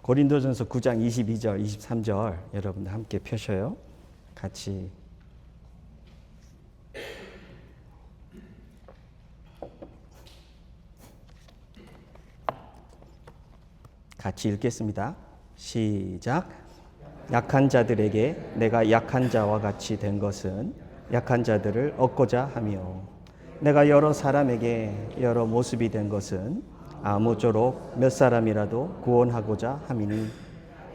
고린도전서 9장 22절, 23절 여러분들 함께 펴셔요. 같이 읽겠습니다. 시작. 약한 자들에게 내가 약한 자와 같이 된 것은 약한 자들을 얻고자 함이요. 내가 여러 사람에게 여러 모습이 된 것은 아무쪼록 몇 사람이라도 구원하고자 함이니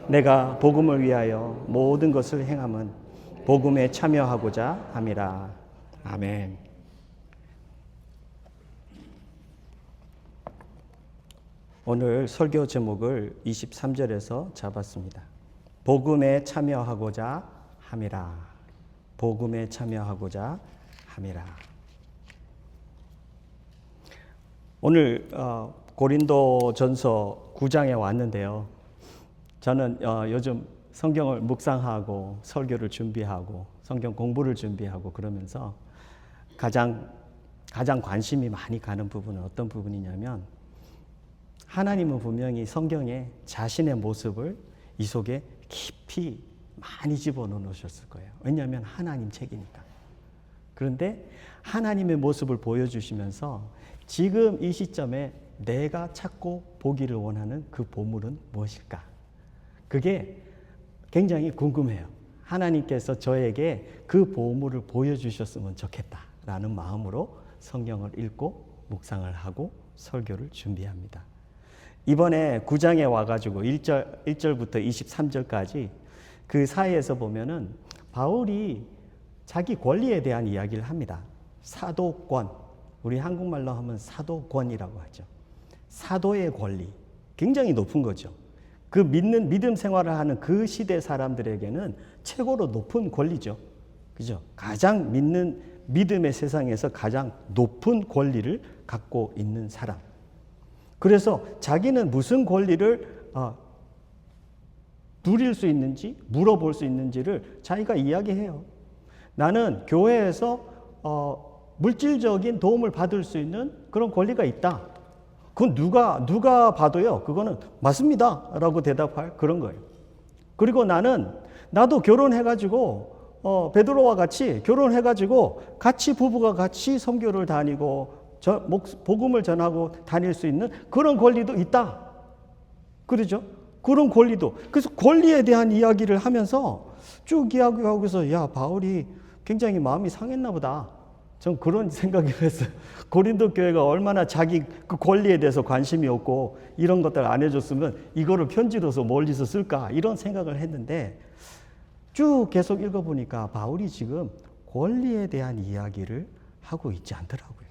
내가 복음을 위하여 모든 것을 행함은 복음에 참여하고자 함이라. 아멘. 오늘 설교 제목을 23절에서 잡았습니다. 복음에 참여하고자 함이라. 복음에 참여하고자 함이라. 오늘 고린도전서 9장에 왔는데요. 저는 요즘 성경을 묵상하고 설교를 준비하고 성경 공부를 준비하고 그러면서 가장 관심이 많이 가는 부분은 어떤 부분이냐면, 하나님은 분명히 성경에 자신의 모습을 이 속에 깊이 많이 집어넣으셨을 거예요. 왜냐하면 하나님 책이니까. 그런데 하나님의 모습을 보여주시면서 지금 이 시점에 내가 찾고 보기를 원하는 그 보물은 무엇일까? 그게 굉장히 궁금해요. 하나님께서 저에게 그 보물을 보여주셨으면 좋겠다라는 마음으로 성경을 읽고 묵상을 하고 설교를 준비합니다. 이번에 9장에 와가지고 1절부터 23절까지 그 사이에서 보면은 바울이 자기 권리에 대한 이야기를 합니다. 사도권, 우리 한국말로 하면 사도권이라고 하죠. 사도의 권리, 굉장히 높은 거죠. 그 믿음 생활을 하는 그 시대 사람들에게는 최고로 높은 권리죠. 그죠? 가장 믿음의 세상에서 가장 높은 권리를 갖고 있는 사람. 그래서 자기는 무슨 권리를 누릴 수 있는지, 물어볼 수 있는지를 자기가 이야기해요. 나는 교회에서 물질적인 도움을 받을 수 있는 그런 권리가 있다. 그건 누가 봐도요, 그거는 맞습니다 라고 대답할 그런 거예요. 그리고 나도 결혼해가지고 베드로와 같이 결혼해가지고 같이 부부가 같이 선교를 다니고 복음을 전하고 다닐 수 있는 그런 권리도 있다. 그러죠? 그런 권리도. 그래서 권리에 대한 이야기를 하면서 쭉 이야기하고서 야, 바울이 굉장히 마음이 상했나 보다. 전 그런 생각을 했어요. 고린도 교회가 얼마나 자기 그 권리에 대해서 관심이 없고 이런 것들 안 해줬으면 이거를 편지로서 멀리서 쓸까, 이런 생각을 했는데 쭉 계속 읽어보니까 바울이 지금 권리에 대한 이야기를 하고 있지 않더라고요.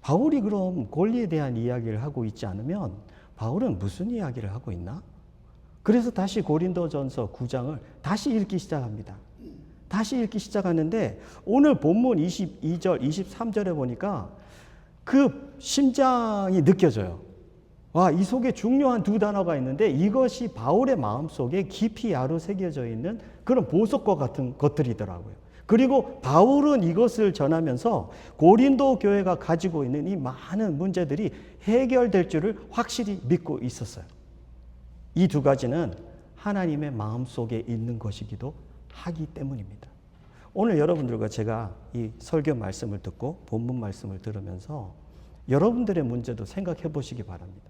바울이 그럼 권리에 대한 이야기를 하고 있지 않으면 바울은 무슨 이야기를 하고 있나? 그래서 다시 고린도전서 9장을 다시 읽기 시작합니다. 다시 읽기 시작하는데 오늘 본문 22절, 23절에 보니까 그 심장이 느껴져요. 와, 이 속에 중요한 두 단어가 있는데 이것이 바울의 마음속에 깊이 아로새겨져 있는 그런 보석과 같은 것들이더라고요. 그리고 바울은 이것을 전하면서 고린도 교회가 가지고 있는 이 많은 문제들이 해결될 줄을 확실히 믿고 있었어요. 이 두 가지는 하나님의 마음속에 있는 것이기도 하기 때문입니다. 오늘 여러분들과 제가 이 설교 말씀을 듣고 본문 말씀을 들으면서 여러분들의 문제도 생각해 보시기 바랍니다.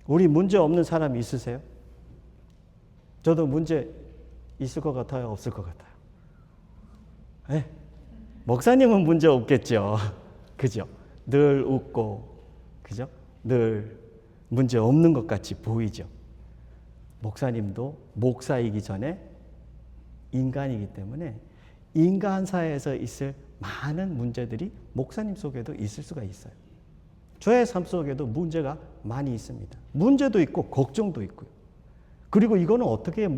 우리 문제 없는 사람이 있으세요? 저도 문제 있을 것 같아요? 없을 것 같아요? 네. 목사님은 문제 없겠죠. 그죠? 늘 웃고, 그죠? 늘 문제 없는 것 같이 보이죠. 목사님도 목사이기 전에 인간이기 때문에 인간사에서 있을 많은 문제들이 목사님 속에도 있을 수가 있어요. 저의 삶 속에도 문제가 많이 있습니다. 문제도 있고 걱정도 있고요. 그리고 이거는 어떻게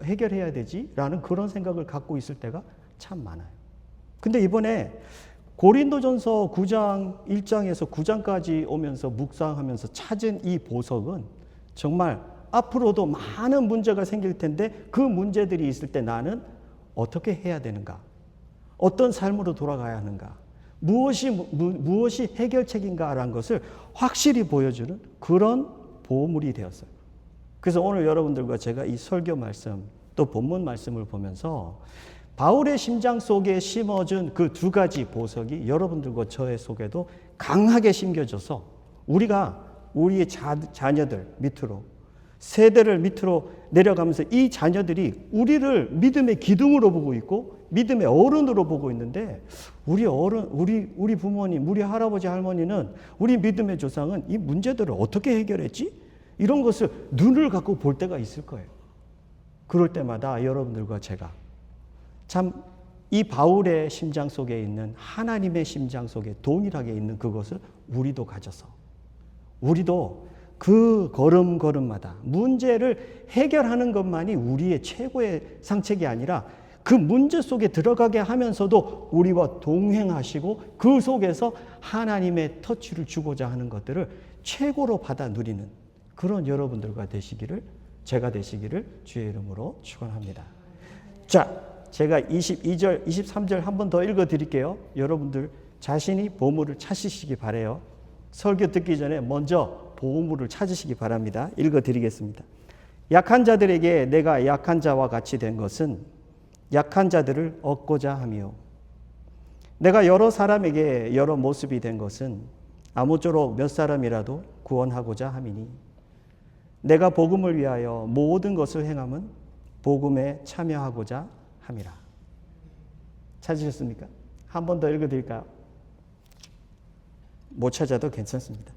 해결해야 되지? 라는 그런 생각을 갖고 있을 때가 참 많아요. 근데 이번에 고린도전서 9장 1장에서 9장까지 오면서 묵상하면서 찾은 이 보석은 정말 앞으로도 많은 문제가 생길 텐데 그 문제들이 있을 때 나는 어떻게 해야 되는가? 어떤 삶으로 돌아가야 하는가? 무엇이 해결책인가라는 것을 확실히 보여주는 그런 보물이 되었어요. 그래서 오늘 여러분들과 제가 이 설교 말씀 또 본문 말씀을 보면서 바울의 심장 속에 심어준 그 두 가지 보석이 여러분들과 저의 속에도 강하게 심겨져서 우리가 우리의 자녀들 밑으로 세대를 밑으로 내려가면서 이 자녀들이 우리를 믿음의 기둥으로 보고 있고 믿음의 어른으로 보고 있는데 우리 어른, 우리 부모님, 우리 할아버지 할머니는 우리 믿음의 조상은 이 문제들을 어떻게 해결했지? 이런 것을 눈을 갖고 볼 때가 있을 거예요. 그럴 때마다 여러분들과 제가 참 이 바울의 심장 속에 있는 하나님의 심장 속에 동일하게 있는 그것을 우리도 가져서 우리도 그 걸음걸음마다 문제를 해결하는 것만이 우리의 최고의 상책이 아니라 그 문제 속에 들어가게 하면서도 우리와 동행하시고 그 속에서 하나님의 터치를 주고자 하는 것들을 최고로 받아 누리는 그런 여러분들과 되시기를 제가 되시기를 주의 이름으로 축원합니다. 자, 제가 22절, 23절 한 번 더 읽어 드릴게요. 여러분들 자신이 보물을 찾으시기 바라요. 설교 듣기 전에 먼저 보물을 찾으시기 바랍니다. 읽어 드리겠습니다. 약한 자들에게 내가 약한 자와 같이 된 것은 약한 자들을 얻고자 함이요. 내가 여러 사람에게 여러 모습이 된 것은 아무쪼록 몇 사람이라도 구원하고자 함이니 내가 복음을 위하여 모든 것을 행함은 복음에 참여하고자 함이라. 찾으셨습니까? 한 번 더 읽어드릴까요? 못 찾아도 괜찮습니다.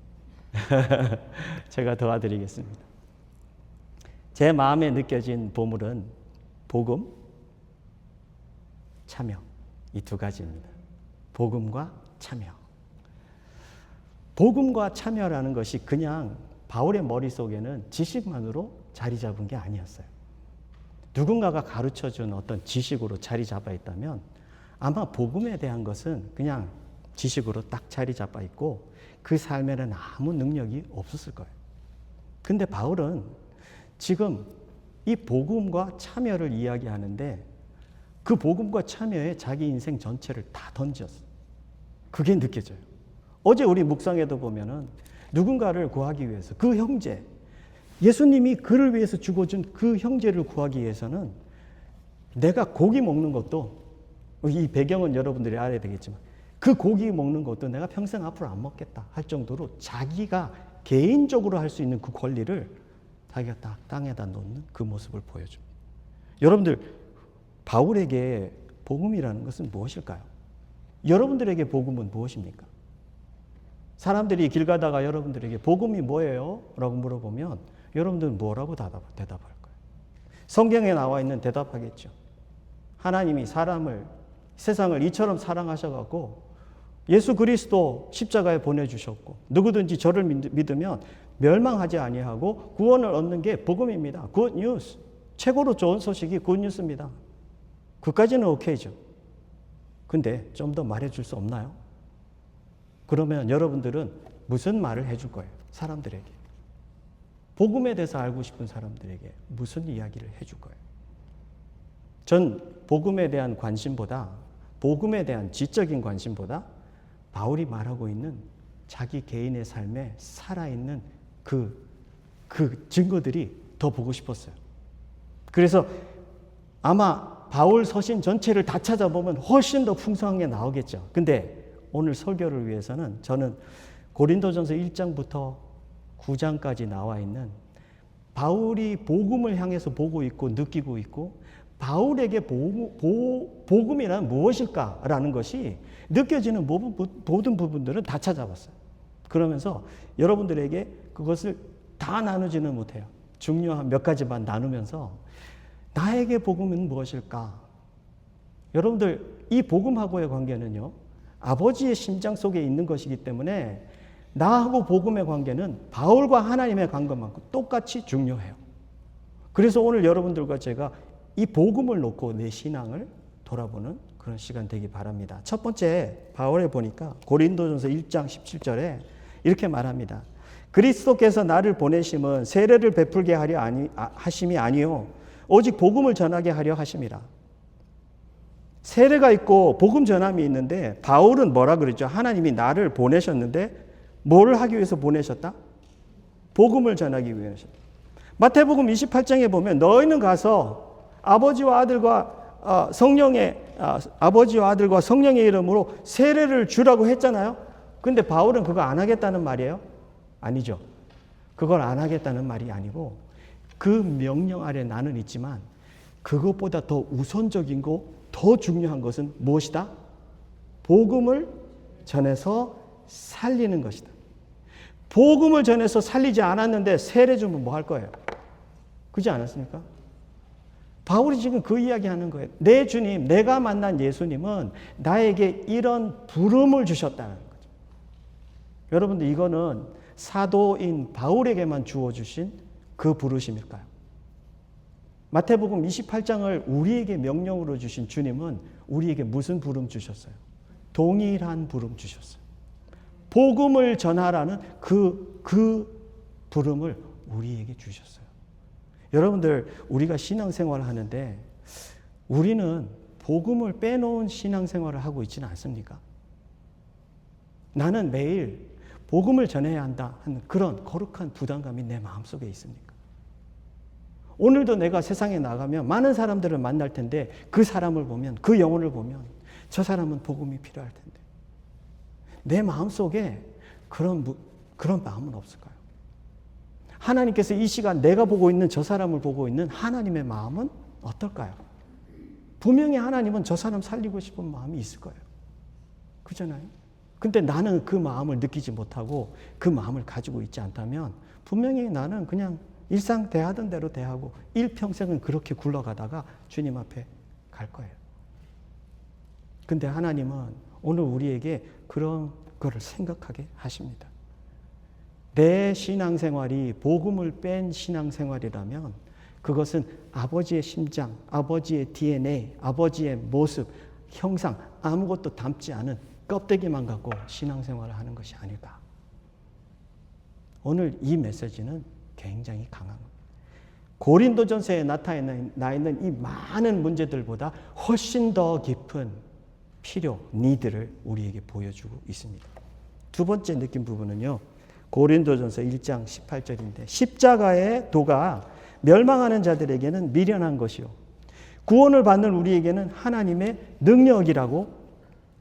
제가 도와드리겠습니다. 제 마음에 느껴진 보물은 복음, 참여 이 두 가지입니다. 복음과 참여. 복음과 참여라는 것이 그냥 바울의 머릿속에는 지식만으로 자리 잡은 게 아니었어요. 누군가가 가르쳐준 어떤 지식으로 자리 잡아 있다면 아마 복음에 대한 것은 그냥 지식으로 딱 자리 잡아 있고 그 삶에는 아무 능력이 없었을 거예요. 근데 바울은 지금 이 복음과 참여를 이야기하는데 그 복음과 참여에 자기 인생 전체를 다 던졌어요. 그게 느껴져요. 어제 우리 묵상에도 보면은 누군가를 구하기 위해서 그 형제, 예수님이 그를 위해서 죽어준 그 형제를 구하기 위해서는 내가 고기 먹는 것도 이 배경은 여러분들이 알아야 되겠지만 그 고기 먹는 것도 내가 평생 앞으로 안 먹겠다 할 정도로 자기가 개인적으로 할 수 있는 그 권리를 자기가 딱 땅에다 놓는 그 모습을 보여줍니다. 여러분들 바울에게 복음이라는 것은 무엇일까요? 여러분들에게 복음은 무엇입니까? 사람들이 길 가다가 여러분들에게 복음이 뭐예요? 라고 물어보면 여러분들은 뭐라고 대답할 거예요? 성경에 나와 있는 대답하겠죠. 하나님이 세상을 이처럼 사랑하셔갖고 예수 그리스도 십자가에 보내주셨고 누구든지 저를 믿으면 멸망하지 아니하고 구원을 얻는 게 복음입니다. 굿 뉴스. 최고로 좋은 소식이 굿 뉴스입니다. 그까지는 오케이죠. 근데 좀 더 말해줄 수 없나요? 그러면 여러분들은 무슨 말을 해줄 거예요? 사람들에게. 복음에 대해서 알고 싶은 사람들에게 무슨 이야기를 해줄 거예요? 전 복음에 대한 관심보다 복음에 대한 지적인 관심보다 바울이 말하고 있는 자기 개인의 삶에 살아있는 그 증거들이 더 보고 싶었어요. 그래서 아마 바울 서신 전체를 다 찾아보면 훨씬 더 풍성하게 나오겠죠. 근데 오늘 설교를 위해서는 저는 고린도전서 1장부터 9장까지 나와 있는 바울이 복음을 향해서 보고 있고 느끼고 있고 바울에게 복음이란 무엇일까라는 것이 느껴지는 모든 부분들은 다 찾아봤어요. 그러면서 여러분들에게 그것을 다 나누지는 못해요. 중요한 몇 가지만 나누면서 나에게 복음은 무엇일까? 여러분들 이 복음하고의 관계는요. 아버지의 심장 속에 있는 것이기 때문에 나하고 복음의 관계는 바울과 하나님의 관계만큼 똑같이 중요해요. 그래서 오늘 여러분들과 제가 이 복음을 놓고 내 신앙을 돌아보는 그런 시간 되기 바랍니다. 첫 번째 바울에 보니까 고린도전서 1장 17절에 이렇게 말합니다. 그리스도께서 나를 보내심은 세례를 베풀게 하려 하심이 아니요 오직 복음을 전하게 하려 하심이라. 세례가 있고 복음 전함이 있는데 바울은 뭐라 그랬죠? 하나님이 나를 보내셨는데 뭘 하기 위해서 보내셨다? 복음을 전하기 위해서. 마태복음 28장에 보면 너희는 가서 아버지와 아들과 성령의 이름으로 세례를 주라고 했잖아요. 근데 바울은 그거 안 하겠다는 말이에요? 아니죠. 그걸 안 하겠다는 말이 아니고 그 명령 아래 나는 있지만 그것보다 더 우선적인 거, 더 중요한 것은 무엇이다? 복음을 전해서 살리는 것이다. 복음을 전해서 살리지 않았는데 세례 주면 뭐 할 거예요? 그렇지 않았습니까? 바울이 지금 그 이야기 하는 거예요. 내 주님, 내가 만난 예수님은 나에게 이런 부름을 주셨다는 거죠. 여러분들 이거는 사도인 바울에게만 주어주신 그 부르심일까요? 마태복음 28장을 우리에게 명령으로 주신 주님은 우리에게 무슨 부름 주셨어요? 동일한 부름 주셨어요. 복음을 전하라는 그 부름을 우리에게 주셨어요. 여러분들 우리가 신앙생활을 하는데 우리는 복음을 빼놓은 신앙생활을 하고 있지는 않습니까? 나는 매일 복음을 전해야 한다 하는 그런 거룩한 부담감이 내 마음속에 있습니까? 오늘도 내가 세상에 나가면 많은 사람들을 만날 텐데 그 사람을 보면, 그 영혼을 보면 저 사람은 복음이 필요할 텐데 내 마음속에 그런 마음은 없을까요? 하나님께서 이 시간 내가 보고 있는 저 사람을 보고 있는 하나님의 마음은 어떨까요? 분명히 하나님은 저 사람 살리고 싶은 마음이 있을 거예요. 그렇잖아요? 근데 나는 그 마음을 느끼지 못하고 그 마음을 가지고 있지 않다면 분명히 나는 그냥 일상 대하던 대로 대하고 일평생은 그렇게 굴러가다가 주님 앞에 갈 거예요. 근데 하나님은 오늘 우리에게 그런 거를 생각하게 하십니다. 내 신앙생활이 복음을 뺀 신앙생활이라면 그것은 아버지의 심장, 아버지의 DNA, 아버지의 모습, 형상 아무것도 담지 않은 껍데기만 갖고 신앙생활을 하는 것이 아닐까. 오늘 이 메시지는 굉장히 강한 겁니다. 고린도전서에 나타나 있는 이 많은 문제들보다 훨씬 더 깊은 필요, 니드를 우리에게 보여주고 있습니다. 두 번째 느낀 부분은요. 고린도전서 1장 18절인데 십자가의 도가 멸망하는 자들에게는 미련한 것이요 구원을 받는 우리에게는 하나님의 능력이라고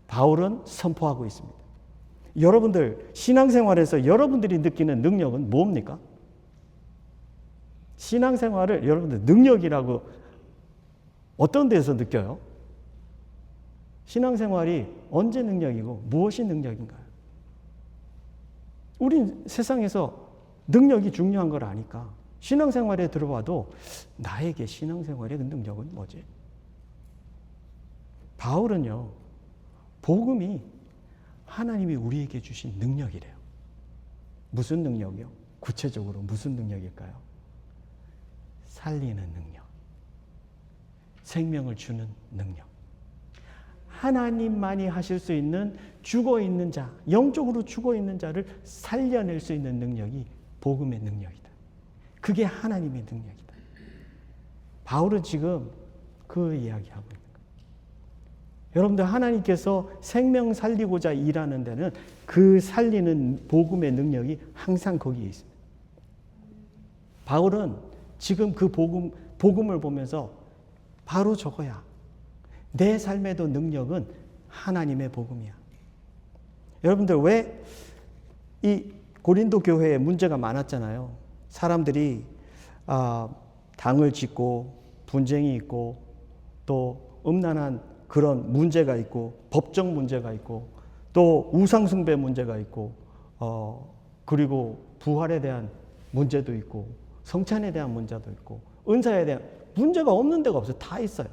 바울은 선포하고 있습니다. 여러분들 신앙생활에서 여러분들이 느끼는 능력은 뭡니까? 신앙생활을 여러분들 능력이라고 어떤 데서 느껴요? 신앙생활이 언제 능력이고 무엇이 능력인가요? 우린 세상에서 능력이 중요한 걸 아니까 신앙생활에 들어와도 나에게 신앙생활의 능력은 뭐지? 바울은요. 복음이 하나님이 우리에게 주신 능력이래요. 무슨 능력이요? 구체적으로 무슨 능력일까요? 살리는 능력. 생명을 주는 능력. 하나님만이 하실 수 있는 죽어있는 자, 영적으로 죽어있는 자를 살려낼 수 있는 능력이 복음의 능력이다. 그게 하나님의 능력이다. 바울은 지금 그 이야기하고 있는 거예요. 여러분들 하나님께서 생명 살리고자 일하는 데는 그 살리는 복음의 능력이 항상 거기에 있습니다. 바울은 지금 그 복음을 보면서 바로 저거야. 내 삶에도 능력은 하나님의 복음이야. 여러분들 왜 이 고린도 교회에 문제가 많았잖아요. 사람들이 당을 짓고 분쟁이 있고 또 음란한 그런 문제가 있고 법적 문제가 있고 또 우상숭배 문제가 있고 그리고 부활에 대한 문제도 있고 성찬에 대한 문제도 있고 은사에 대한 문제가 없는 데가 없어요. 다 있어요.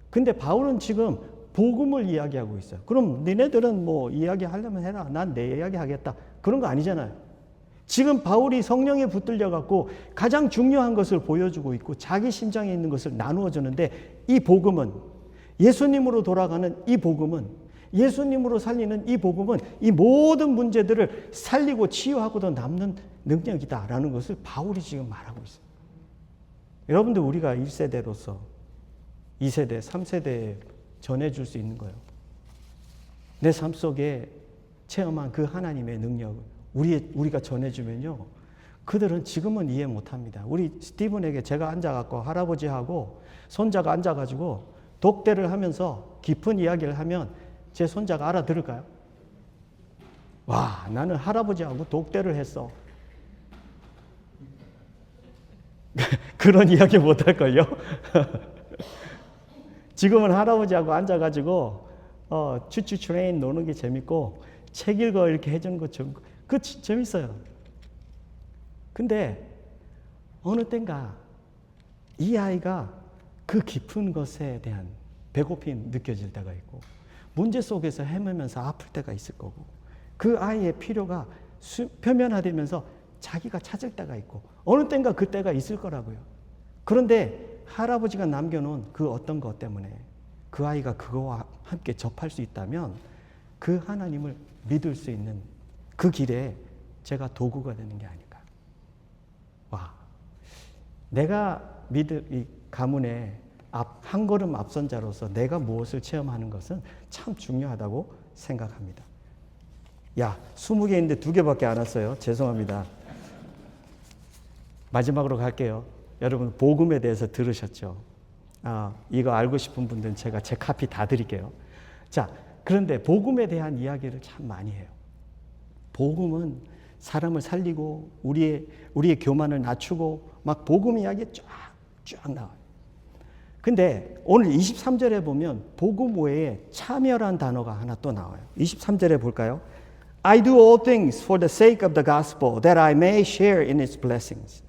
근데 바울은 지금 복음을 이야기하고 있어요. 그럼 니네들은 뭐 이야기하려면 해라. 난 내 이야기 하겠다. 그런 거 아니잖아요. 지금 바울이 성령에 붙들려 갖고 가장 중요한 것을 보여주고 있고 자기 심장에 있는 것을 나누어 주는데 이 복음은 예수님으로 돌아가는 이 복음은 예수님으로 살리는 이 복음은 이 모든 문제들을 살리고 치유하고도 남는 능력이다라는 것을 바울이 지금 말하고 있어요. 여러분들 우리가 1세대로서 2세대, 3세대의 전해줄 수 있는 거예요. 내 삶 속에 체험한 그 하나님의 능력을 우리가 전해주면요. 그들은 지금은 이해 못합니다. 우리 스티븐에게 제가 앉아갖고 할아버지하고 손자가 앉아가지고 독대를 하면서 깊은 이야기를 하면 제 손자가 알아들을까요? 와, 나는 할아버지하고 독대를 했어. 그런 이야기 못할걸요? 지금은 할아버지하고 앉아가지고 추추 트레인 노는 게 재밌고 책 읽어 이렇게 해주는 거 재밌어요. 근데 어느 땐가 이 아이가 그 깊은 것에 대한 배고픔이 느껴질 때가 있고 문제 속에서 헤매면서 아플 때가 있을 거고 그 아이의 필요가 표면화되면서 자기가 찾을 때가 있고 어느 땐가 그 때가 있을 거라고요. 그런데 할아버지가 남겨놓은 그 어떤 것 때문에 그 아이가 그거와 함께 접할 수 있다면 그 하나님을 믿을 수 있는 그 길에 제가 도구가 되는 게 아닐까. 와, 내가 믿을 이 가문의 한 걸음 앞선 자로서 내가 무엇을 체험하는 것은 참 중요하다고 생각합니다. 야, 20개 있는데 2개밖에 안 왔어요. 죄송합니다. 마지막으로 갈게요. 여러분 복음에 대해서 들으셨죠? 이거 알고 싶은 분들은 제가 제 카피 다 드릴게요. 자, 그런데 복음에 대한 이야기를 참 많이 해요. 복음은 사람을 살리고 우리의 교만을 낮추고 막 복음 이야기 쫙 나와요. 근데 오늘 23절에 보면 복음 외에 참여란 단어가 하나 또 나와요. 23절에 볼까요? I do all things for the sake of the gospel that I may share in its blessings.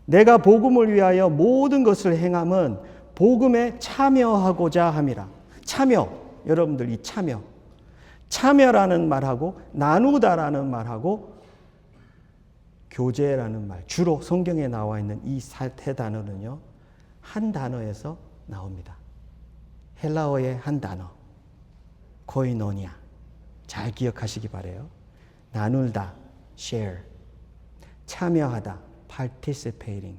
내가 복음을 위하여 모든 것을 행함은 복음에 참여하고자 함이라. 참여, 여러분들 이 참여라는 말하고 나누다라는 말하고 교제라는 말, 주로 성경에 나와 있는 이 세 단어는요, 한 단어에서 나옵니다. 헬라어의 한 단어, 코이노니아. 잘 기억하시기 바라요. 나누다, share. 참여하다, participating.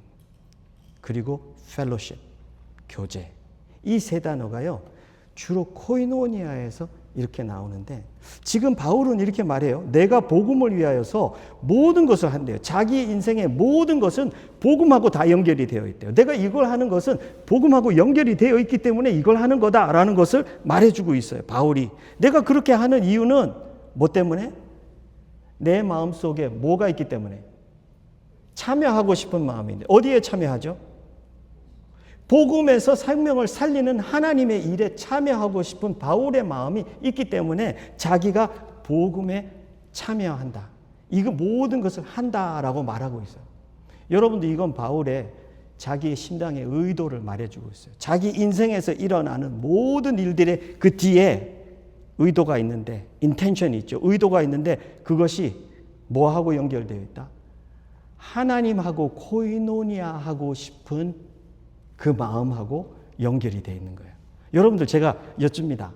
그리고 fellowship, 교제. 이 세 단어가요, 주로 코이노니아에서 이렇게 나오는데 지금 바울은 이렇게 말해요. 내가 복음을 위하여서 모든 것을 한대요. 자기 인생의 모든 것은 복음하고 다 연결이 되어 있대요. 내가 이걸 하는 것은 복음하고 연결이 되어 있기 때문에 이걸 하는 거다라는 것을 말해주고 있어요. 바울이. 내가 그렇게 하는 이유는 뭐 때문에? 내 마음속에 뭐가 있기 때문에? 참여하고 싶은 마음인데 어디에 참여하죠? 복음에서 생명을 살리는 하나님의 일에 참여하고 싶은 바울의 마음이 있기 때문에 자기가 복음에 참여한다. 이거 모든 것을 한다라고 말하고 있어요. 여러분도 이건 바울의 자기의 신앙의 의도를 말해주고 있어요. 자기 인생에서 일어나는 모든 일들의 그 뒤에 의도가 있는데, 인텐션이 있죠. 의도가 있는데 그것이 뭐하고 연결되어 있다? 하나님하고 코이노니아하고 싶은 그 마음하고 연결이 되어 있는 거예요. 여러분들 제가 여쭙니다.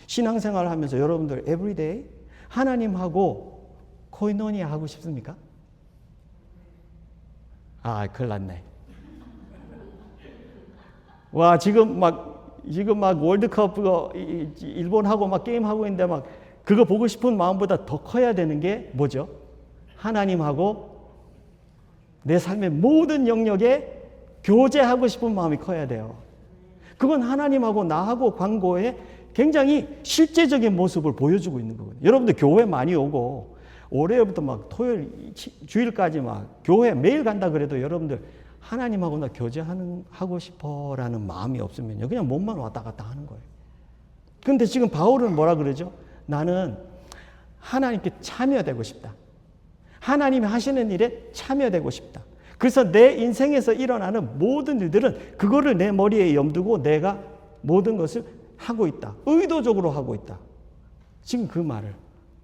신앙생활을 하면서 여러분들 everyday 하나님하고 코이노니아 하고 싶습니까? 큰일 났네. 와, 지금 막 월드컵 일본하고 막 게임하고 있는데 막 그거 보고 싶은 마음보다 더 커야 되는 게 뭐죠? 하나님하고 내 삶의 모든 영역에 교제하고 싶은 마음이 커야 돼요. 그건 하나님하고 나하고 관계에 굉장히 실제적인 모습을 보여주고 있는 거거든요. 여러분들 교회 많이 오고 올해부터 막 토요일 주일까지 막 교회 매일 간다 그래도 여러분들 하나님하고 나 교제하고 싶어라는 마음이 없으면요, 그냥 몸만 왔다 갔다 하는 거예요. 그런데 지금 바울은 뭐라 그러죠? 나는 하나님께 참여되고 싶다. 하나님이 하시는 일에 참여되고 싶다. 그래서 내 인생에서 일어나는 모든 일들은 그거를 내 머리에 염두고 내가 모든 것을 하고 있다. 의도적으로 하고 있다. 지금 그 말을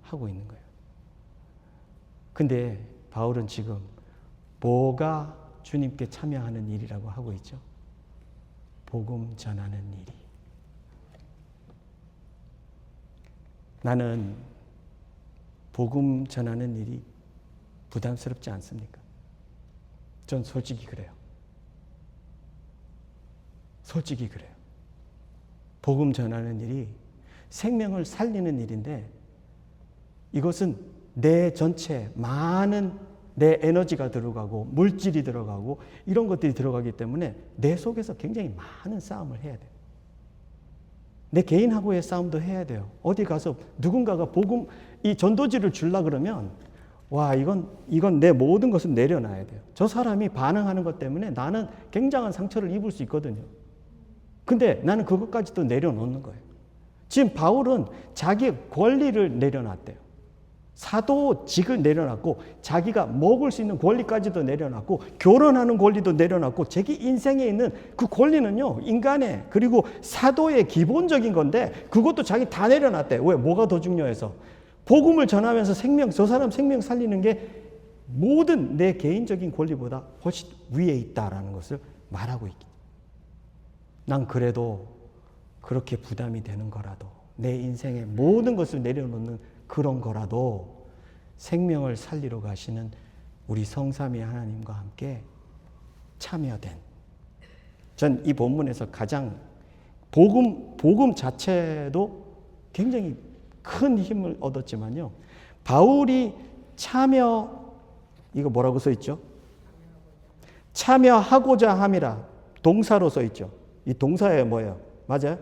하고 있는 거예요. 근데 바울은 지금 뭐가 주님께 참여하는 일이라고 하고 있죠? 복음 전하는 일이. 나는 복음 전하는 일이 부담스럽지 않습니까? 전 솔직히 그래요. 솔직히 그래요. 복음 전하는 일이 생명을 살리는 일인데 이것은 내 전체 많은 내 에너지가 들어가고 물질이 들어가고 이런 것들이 들어가기 때문에 내 속에서 굉장히 많은 싸움을 해야 돼요. 내 개인하고의 싸움도 해야 돼요. 어디 가서 누군가가 복음, 이 전도지를 주려 그러면 와, 이건 내 모든 것을 내려놔야 돼요. 저 사람이 반응하는 것 때문에 나는 굉장한 상처를 입을 수 있거든요. 근데 나는 그것까지도 내려놓는 거예요. 지금 바울은 자기의 권리를 내려놨대요. 사도직을 내려놨고 자기가 먹을 수 있는 권리까지도 내려놨고 결혼하는 권리도 내려놨고 자기 인생에 있는 그 권리는요, 인간의 그리고 사도의 기본적인 건데 그것도 자기 다 내려놨대. 왜? 뭐가 더 중요해서? 복음을 전하면서 저 사람 생명 살리는 게 모든 내 개인적인 권리보다 훨씬 위에 있다라는 것을 말하고 있기. 난 그래도 그렇게 부담이 되는 거라도 내 인생의 모든 것을 내려놓는 그런 거라도 생명을 살리러 가시는 우리 성삼위 하나님과 함께 참여된, 전 이 본문에서 가장 복음 자체도 굉장히 큰 힘을 얻었지만요, 바울이 이거 뭐라고 써 있죠? 참여하고자 함이라 동사로 써 있죠. 이 동사에 뭐예요? 맞아요?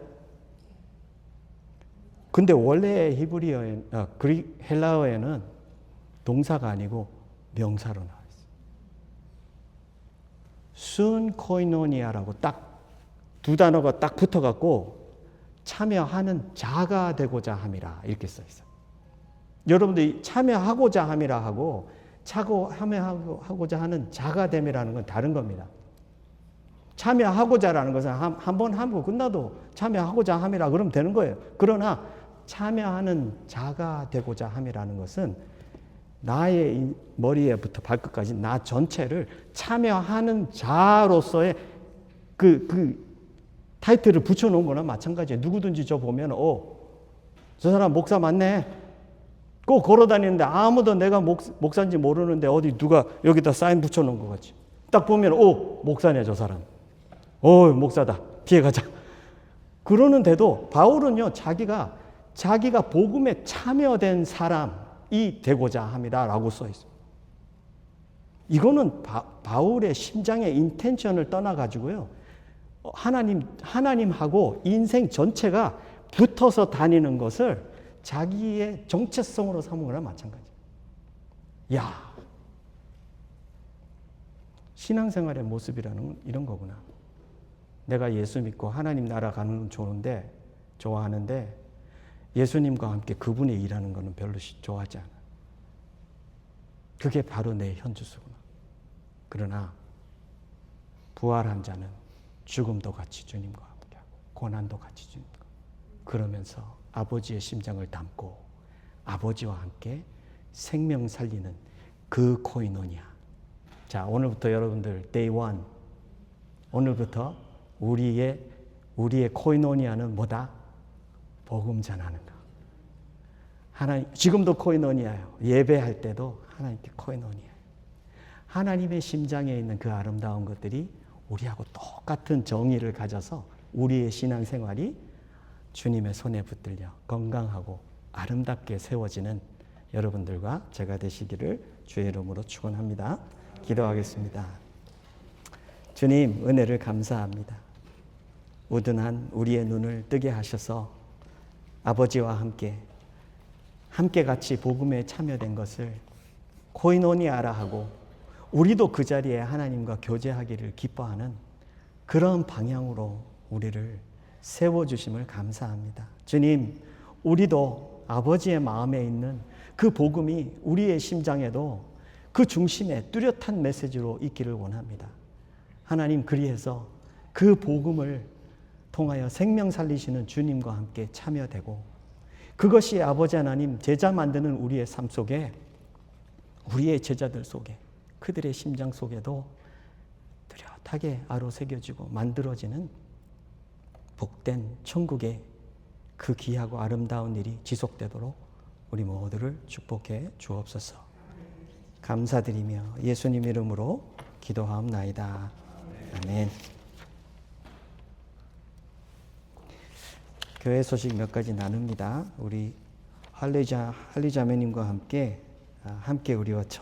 근데 원래 헬라어에는 동사가 아니고 명사로 나와 있어요. 순 코이노니아라고 딱 두 단어가 딱 붙어갖고 참여하는 자가 되고자 함이라 이렇게 써 있어요. 여러분들이 참여하고자 함이라 하고 참여하고자 하는 자가 됨이라는 건 다른 겁니다. 참여하고자라는 것은 한 번 하고 끝나도 참여하고자 함이라 그러면 되는 거예요. 그러나 참여하는 자가 되고자 함이라는 것은 나의 머리에부터 발끝까지 나 전체를 참여하는 자로서의 그 타이틀을 붙여놓은 거나 마찬가지예요. 누구든지 저 보면 저 사람 목사 맞네. 꼭 걸어다니는데 아무도 내가 목사인지 모르는데 어디 누가 여기다 사인 붙여놓은 것 같지. 딱 보면 목사네 저 사람. 목사다. 피해가자. 그러는데도 바울은요, 자기가 복음에 참여된 사람이 되고자 합니다라고 써 있어요. 이거는 바울의 심장의 인텐션을 떠나가지고요, 하나님하고 인생 전체가 붙어서 다니는 것을 자기의 정체성으로 삼은 거나 마찬가지예요. 야, 신앙생활의 모습이라는 건 이런 거구나. 내가 예수 믿고 하나님 나라 가는 건 좋아하는데 예수님과 함께 그분이 일하는 거는 별로 좋아하지 않아. 그게 바로 내 현주소구나. 그러나 부활한 자는 죽음도 같이 주님과 함께하고 고난도 같이 주님과, 그러면서 아버지의 심장을 담고 아버지와 함께 생명 살리는 그 코이노니아. 자, 오늘부터 여러분들 데이 원, 오늘부터 우리의 코이노니아는 뭐다? 복음 전하는 거. 하나님, 지금도 코이노니아예요. 예배할 때도 하나님께 코이노니아예요. 하나님의 심장에 있는 그 아름다운 것들이 우리하고 똑같은 정의를 가져서 우리의 신앙생활이 주님의 손에 붙들려 건강하고 아름답게 세워지는 여러분들과 제가 되시기를 주의 이름으로 축원합니다. 기도하겠습니다. 주님, 은혜를 감사합니다. 우둔한 우리의 눈을 뜨게 하셔서 아버지와 함께 같이 복음에 참여된 것을 코이노니아라 하고 우리도 그 자리에 하나님과 교제하기를 기뻐하는 그런 방향으로 우리를 세워주심을 감사합니다. 주님, 우리도 아버지의 마음에 있는 그 복음이 우리의 심장에도 그 중심에 뚜렷한 메시지로 있기를 원합니다. 하나님, 그리해서 그 복음을 통하여 생명 살리시는 주님과 함께 참여되고, 그것이 아버지 하나님 제자 만드는 우리의 삶 속에, 우리의 제자들 속에, 그들의 심장 속에도 뚜렷하게 아로새겨지고 만들어지는 복된 천국의 그 귀하고 아름다운 일이 지속되도록 우리 모두를 축복해 주옵소서. 감사드리며 예수님 이름으로 기도하옵나이다. 아멘. 교회 소식 몇 가지 나눕니다. 우리 할리 자매님과 함께 우리와